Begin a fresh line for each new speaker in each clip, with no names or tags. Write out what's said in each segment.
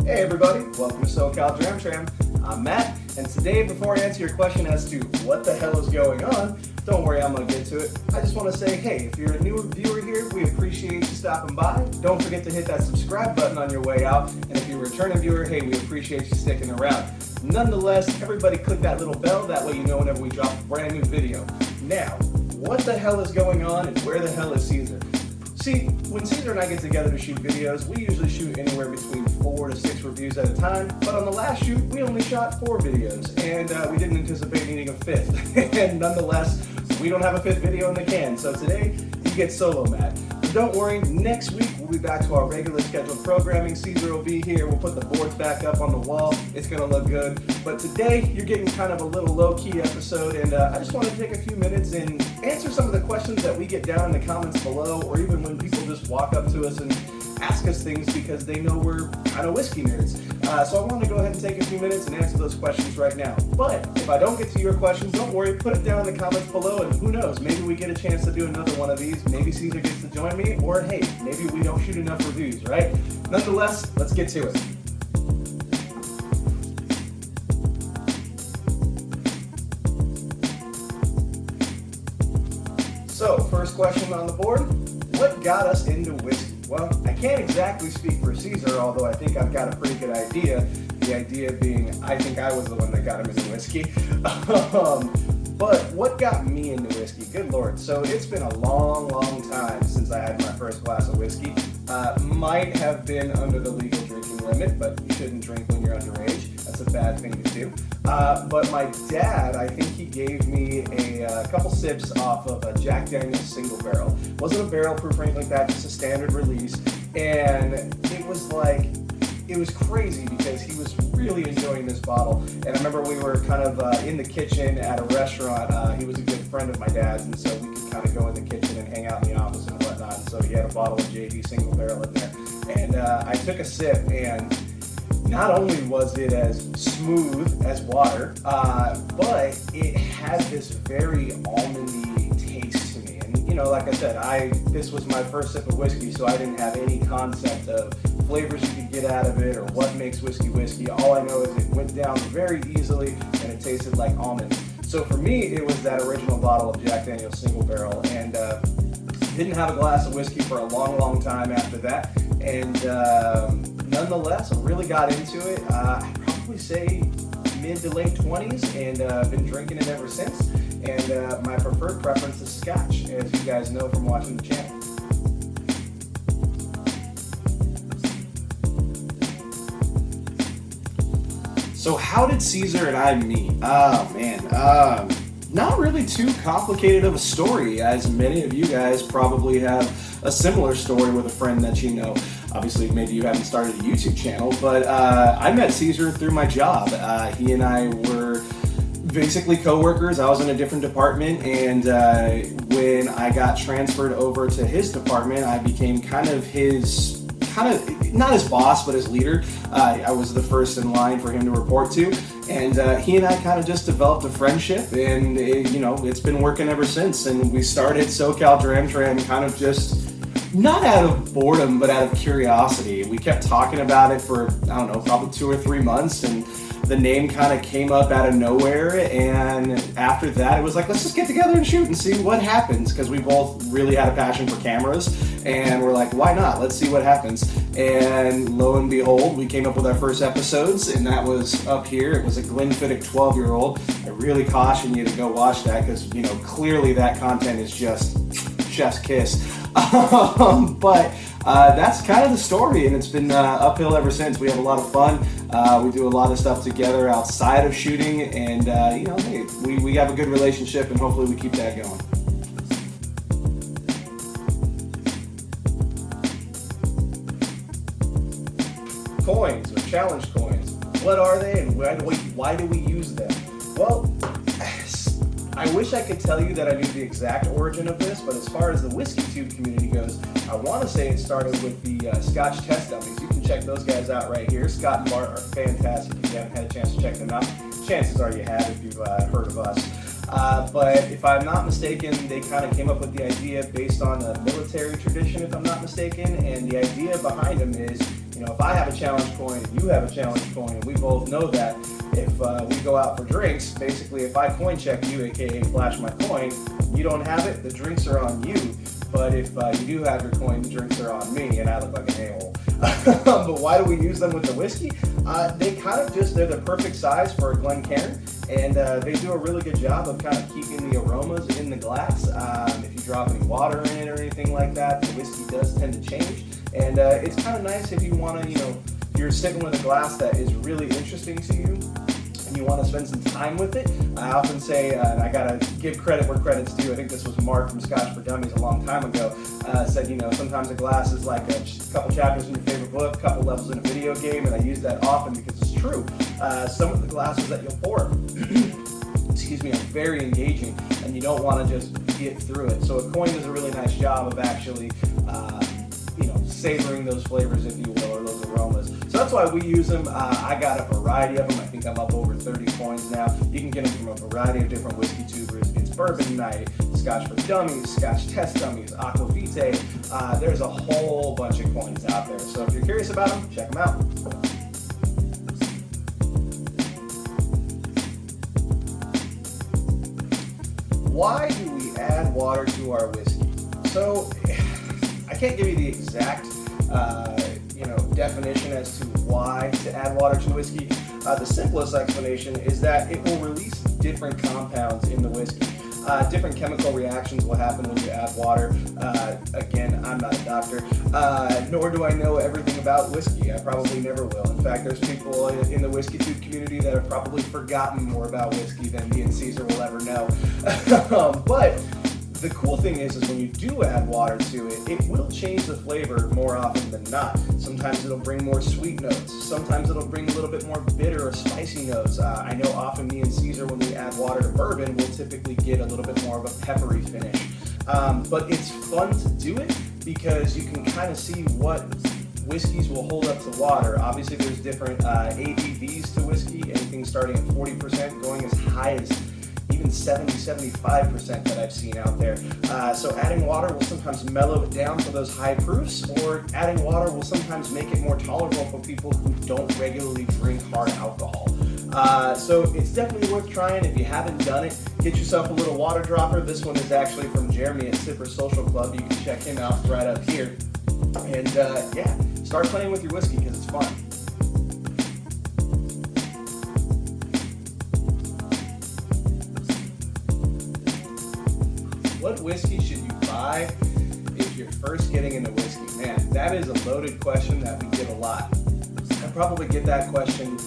Hey everybody, welcome to SoCal Dram Tram. I'm Matt, and today before I answer your question as to what the hell is going on, don't worry, I'm going to get to it. I just want to say, hey, if you're a new viewer here, we appreciate you stopping by. Don't forget to hit that subscribe button on your way out, and if you're a returning viewer, hey, we appreciate you sticking around. Nonetheless, everybody click that little bell, that way you know whenever we drop a brand new video. Now, what the hell is going on and where the hell is Cesar? See, when Cesar and I get together to shoot videos, we usually shoot anywhere between 4 to 6 reviews at a time, but on the last shoot, we only shot 4 videos, and we didn't anticipate needing a 5th. And nonetheless, we don't have a 5th video in the can, so today, you get solo Matt. But don't worry, next week, we'll be back to our regular scheduled programming. Cesar will be here, we'll put the boards back up on the wall, it's gonna look good. But today, you're getting kind of a little low-key episode, and I just want to take a few minutes and answer some of the questions that we get down in the comments below, or even when people just walk up to us and ask us things because they know we're kind of whiskey nerds. So I want to go ahead and take a few minutes and answer those questions right now. But if I don't get to your questions, don't worry, put it down in the comments below, and who knows, maybe we get a chance to do another one of these. Maybe Cesar gets to join me, or hey, maybe we don't shoot enough reviews, right? Nonetheless, let's get to it. So, first question on the board, what got us into whiskey? Well, I can't exactly speak for Cesar, although I think I've got a pretty good idea. The idea being, I think I was the one that got him into whiskey. But what got me into whiskey? Good Lord. So it's been a long, long time since I had my first glass of whiskey. Might have been under the legal drinking limit, but you shouldn't drink when you're underage. That's a bad thing to do. But my dad, I think he gave me a couple sips off of a Jack Daniel's single barrel. Wasn't a barrel proof or anything like that, just a standard release. And it was like, it was crazy because he was really enjoying this bottle. And I remember we were kind of in the kitchen at a restaurant. He was a good friend of my dad's, and so we could kind of go in the kitchen and hang out in the office and whatnot. And so he had a bottle of JD single barrel in there. And I took a sip, and not only was it as smooth as water, but it had this very almondy taste to me. And you know, like I said, this was my first sip of whiskey, so I didn't have any concept of flavors you could get out of it or what makes whiskey whiskey. All I know is it went down very easily and it tasted like almonds. So for me, it was that original bottle of Jack Daniel's single barrel, and didn't have a glass of whiskey for a long, long time after that. And nonetheless, I really got into it. I'd probably say mid to late 20s, and been drinking it ever since. And my preferred preference is Scotch, as you guys know from watching the channel. So how did Cesar and I meet? Oh man, not really too complicated of a story, as many of you guys probably have a similar story with a friend that you know. Obviously, maybe you haven't started a YouTube channel, but I met Cesar through my job. He and I were basically co-workers. I was in a different department, and when I got transferred over to his department, I became kind of not his boss, but his leader. I was the first in line for him to report to, and he and I kind of just developed a friendship, and it's been working ever since. And we started SoCal Dram Tram kind of just not out of boredom, but out of curiosity. We kept talking about it for, I don't know, probably 2 or 3 months, and the name kind of came up out of nowhere. And after that, it was like, let's just get together and shoot and see what happens, because we both really had a passion for cameras, and we're like, why not? Let's see what happens. And lo and behold, we came up with our first episodes, and that was up here. It was a Glenfiddich 12-year-old. I really caution you to go watch that, because clearly that content is just chef's kiss. But that's kind of the story, and it's been uphill ever since. We have a lot of fun. We do a lot of stuff together outside of shooting, and hey, we have a good relationship, and hopefully we keep that going. Coins, or challenge coins. What are they, and why do we use them? Well, I wish I could tell you that I knew the exact origin of this, but as far as the whiskytube community goes, I want to say it started with the Scotch test dummies. You can check those guys out right here. Scott and Bart are fantastic. If you haven't had a chance to check them out, chances are you have if you've heard of us. But if I'm not mistaken, they kind of came up with the idea based on a military tradition, if I'm not mistaken, and the idea behind them is, if I have a challenge coin and you have a challenge coin, and we both know that if we go out for drinks, basically if I coin check you, aka flash my coin, you don't have it, the drinks are on you. But if you do have your coin, the drinks are on me, and I look like an a-hole. But why do we use them with the whiskey? They kind of they're the perfect size for a Glencairn, and they do a really good job of kind of keeping the aromas in the glass. If you drop any water in it or anything like that, the whiskey does tend to change. And it's kind of nice if you want to, if you're sitting with a glass that is really interesting to you, and you want to spend some time with it. I often say, and I gotta give credit where credit's due, I think this was Mark from Scotch for Dummies a long time ago, said, sometimes a glass is like a couple chapters in your favorite book, a couple levels in a video game, and I use that often because it's true. Some of the glasses that you'll pour, excuse me, are very engaging, and you don't want to just get through it. So a coin does a really nice job of actually savoring those flavors, if you will, or those aromas. So that's why we use them. I got a variety of them. I think I'm up over 30 coins now. You can get them from a variety of different whiskey tubers. It's Bourbon Night, Scotch for Dummies, Scotch Test Dummies, Aquavite. There's a whole bunch of coins out there. So if you're curious about them, check them out. Why do we add water to our whiskey? So I can't give you the exact definition as to why to add water to whiskey. The simplest explanation is that it will release different compounds in the whiskey. Different chemical reactions will happen when you add water. Again, I'm not a doctor, nor do I know everything about whiskey. I probably never will. In fact, there's people in the whiskytube community that have probably forgotten more about whiskey than me and Cesar will ever know. But the cool thing is when you do add water to it, it will change the flavor more often than not. Sometimes it'll bring more sweet notes. Sometimes it'll bring a little bit more bitter or spicy notes. I know often me and Cesar, when we add water to bourbon, we'll typically get a little bit more of a peppery finish. But it's fun to do it because you can kind of see what whiskeys will hold up to water. Obviously, there's different ABVs to whiskey, anything starting at 40%, going as high as even 70-75% that I've seen out there. So adding water will sometimes mellow it down for those high proofs, or adding water will sometimes make it more tolerable for people who don't regularly drink hard alcohol. So it's definitely worth trying. If you haven't done it, get yourself a little water dropper. This one is actually from Jeremy at Sipper Social Club. You can check him out right up here. And yeah, start playing with your whiskey because it's fun. What whiskey should you buy if you're first getting into whiskey? Man, that is a loaded question that we get a lot. I probably get that question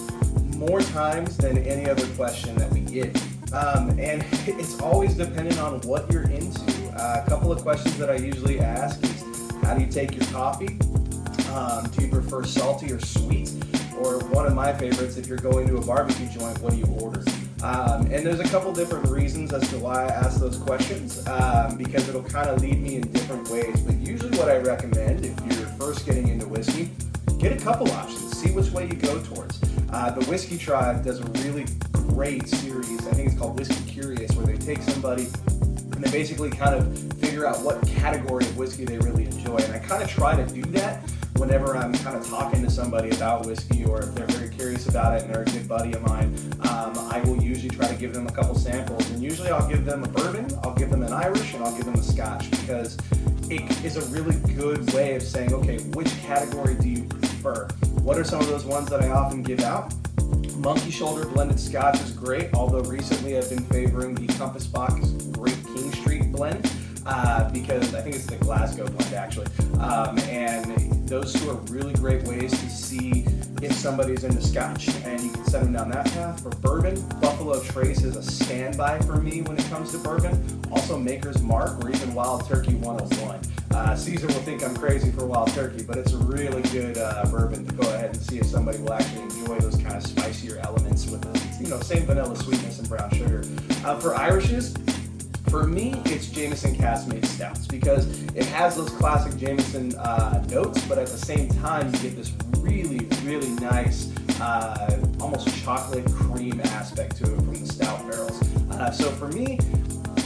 more times than any other question that we get. And it's always dependent on what you're into. A couple of questions that I usually ask is, how do you take your coffee? Do you prefer salty or sweet? Or one of my favorites, if you're going to a barbecue joint, what do you order? And there's a couple different reasons as to why I ask those questions, because it'll kind of lead me in different ways. But usually what I recommend, if you're first getting into whiskey, get a couple options. See which way you go towards. The Whiskey Tribe does a really great series, I think it's called Whiskey Curious, where they take somebody and they basically kind of figure out what category of whiskey they really enjoy. And I kind of try to do that whenever I'm kind of talking to somebody about whiskey, or if they're very curious about it and they're a good buddy of mine, I will usually try to give them a couple samples. And usually I'll give them a bourbon, I'll give them an Irish, and I'll give them a Scotch, because it is a really good way of saying, okay, which category do you prefer? What are some of those ones that I often give out? Monkey Shoulder Blended Scotch is great, although recently I've been favoring the Compass Box Great King Street blend, because I think it's the Glasgow blend actually. And those two are really great ways to see if somebody's into Scotch, and you can send them down that path. For bourbon, Buffalo Trace is a standby for me when it comes to bourbon. Also Maker's Mark, or even Wild Turkey 101. Cesar will think I'm crazy for Wild Turkey, but it's a really good bourbon to go ahead and see if somebody will actually enjoy those kind of spicier elements with the same vanilla sweetness and brown sugar. For Irishes, for me, it's Jameson Cask-Made Stouts, because it has those classic Jameson notes, but at the same time, you get this really, really nice, almost chocolate cream aspect to it from the stout barrels. So for me,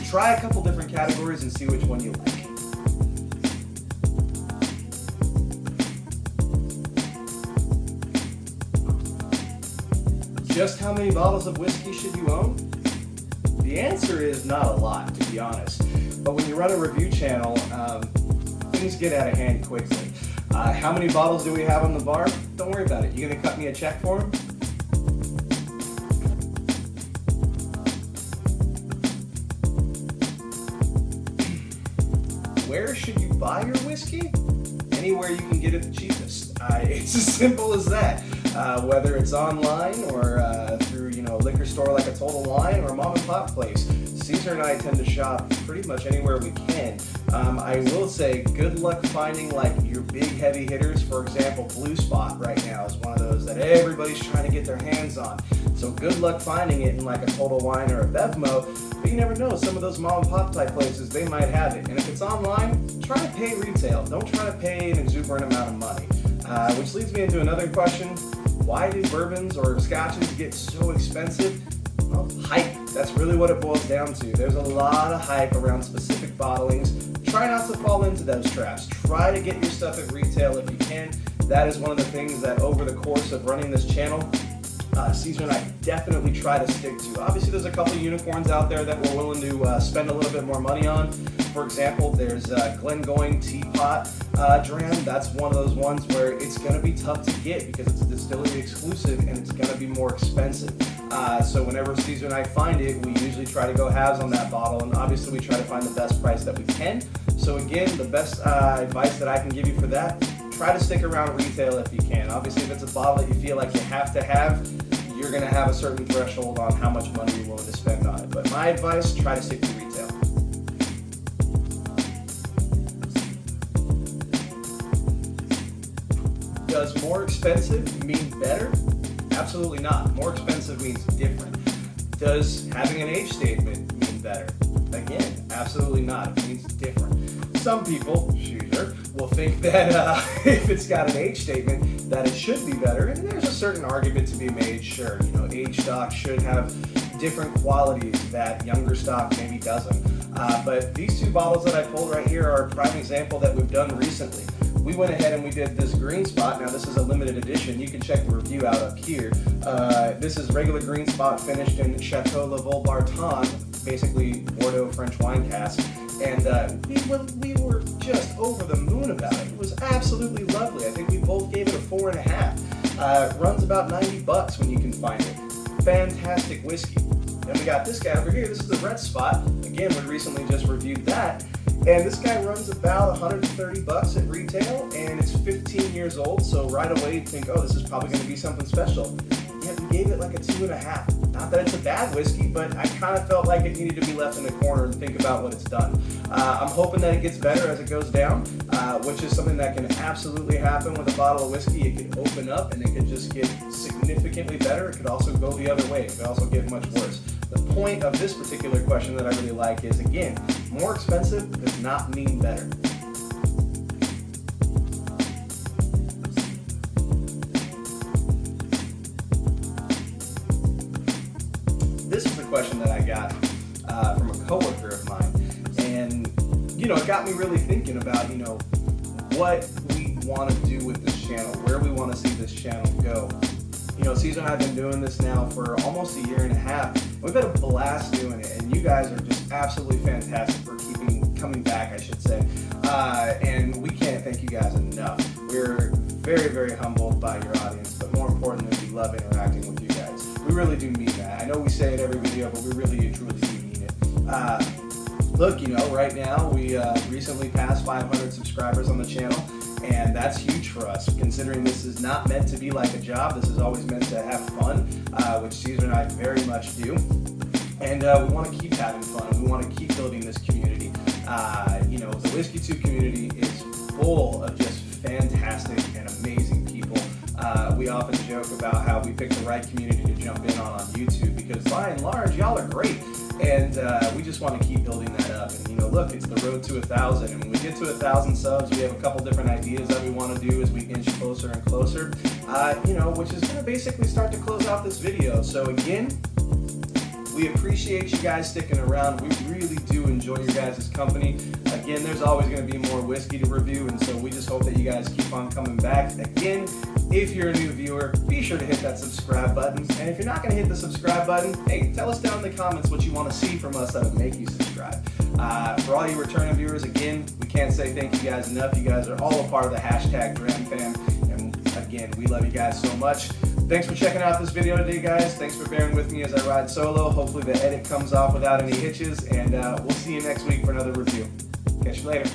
try a couple different categories and see which one you like. Just how many bottles of whiskey should you own? The answer is not a lot, to be honest. But when you run a review channel, things get out of hand quickly. How many bottles do we have on the bar? Don't worry about it. You gonna cut me a check for them? Where should you buy your whiskey? Anywhere you can get it the cheapest. It's as simple as that. Whether it's online or through a liquor store like a Total Wine or a mom and pop place. Cesar and I tend to shop pretty much anywhere we can. I will say good luck finding like your big heavy hitters. For example, Blue Spot right now is one of those that everybody's trying to get their hands on. So good luck finding it in like a Total Wine or a Bevmo, but you never know, some of those mom and pop type places, they might have it. And if it's online, try to pay retail. Don't try to pay an exuberant amount of money. Which leads me into another question. Why do bourbons or scotches get so expensive? Well, hype. That's really what it boils down to. There's a lot of hype around specific bottlings. Try not to fall into those traps. Try to get your stuff at retail if you can. That is one of the things that over the course of running this channel, Cesar and I definitely try to stick to. Obviously, there's a couple unicorns out there that we're willing to spend a little bit more money on. For example, there's Glengoyne Teapot Dram. That's one of those ones where it's going to be tough to get because it's a distillery exclusive and it's going to be more expensive. So whenever Cesar and I find it, we usually try to go halves on that bottle, and obviously we try to find the best price that we can. So again, the best advice that I can give you for that, try to stick around retail if you can. Obviously, if it's a bottle that you feel like you have to have, you're going to have a certain threshold on how much money you're willing to spend on it. But my advice, try to stick to retail. Does more expensive mean better? Absolutely not. More expensive means different. Does having an age statement mean better? Again, absolutely not. It means different. Some people, Cesar, will think that if it's got an age statement, that it should be better. And there's a certain argument to be made, sure. Age stock should have different qualities that younger stock maybe doesn't. But these two bottles that I pulled right here are a prime example that we've done recently. We went ahead and we did this green spot. Now this is a limited edition. You can check the review out up here. This is regular green spot finished in Chateau Le Vol-Barton, basically Bordeaux French wine cask. And we were just over the moon about it. It was absolutely lovely. I think we both gave it a 4.5. Runs about $90 when you can find it. Fantastic whiskey. Then we got this guy over here. This is the red spot. Again, we recently just reviewed that. And this guy runs about $130 at retail, and it's 15 years old, so right away you think, oh, this is probably going to be something special. Yet we gave it like a 2.5. Not that it's a bad whiskey, but I kind of felt like it needed to be left in the corner and think about what it's done. I'm hoping that it gets better as it goes down, which is something that can absolutely happen with a bottle of whiskey. It can open up and it can just get significantly better. It could also go the other way. It could also get much worse. The point of this particular question that I really like is, again, more expensive does not mean better. This is a question that I got from a coworker of mine, and it got me really thinking about what we want to do with this channel, where we want to see this channel go. Cesar and I have been doing this now for almost a year and a half. We've had a blast doing it, and you guys are just absolutely fantastic for coming back, I should say. And we can't thank you guys enough. We're very, very humbled by your audience, but more importantly, we love interacting with you guys. We really do mean that. I know we say it every video, but we really truly do mean it. Look, right now we recently passed 500 subscribers on the channel. And that's huge for us, considering this is not meant to be like a job. This is always meant to have fun, which Cesar and I very much do. And we want to keep having fun, and we want to keep building this community. The WhiskyTube community is full of just fantastic and amazing people. We often joke about how we picked the right community to jump in on YouTube because by and large, y'all are great. And we just want to keep building that up. And look, it's the road to 1,000. And when we get to 1,000 subs, we have a couple different ideas that we want to do as we inch closer and closer, which is going to basically start to close out this video. So again, We appreciate you guys sticking around. We really do enjoy your guys' company. Again, there's always going to be more whiskey to review, and so we just hope that you guys keep on coming back. Again, if you're a new viewer, be sure to hit that subscribe button. And if you're not going to hit the subscribe button, hey, tell us down in the comments what you want to see from us that would make you subscribe. For all you returning viewers, again, we can't say thank you guys enough. You guys are all a part of the hashtag Dram Fam. And again, we love you guys so much. Thanks for checking out this video today, guys. Thanks for bearing with me as I ride solo. Hopefully the edit comes off without any hitches. And we'll see you next week for another review. Catch you later.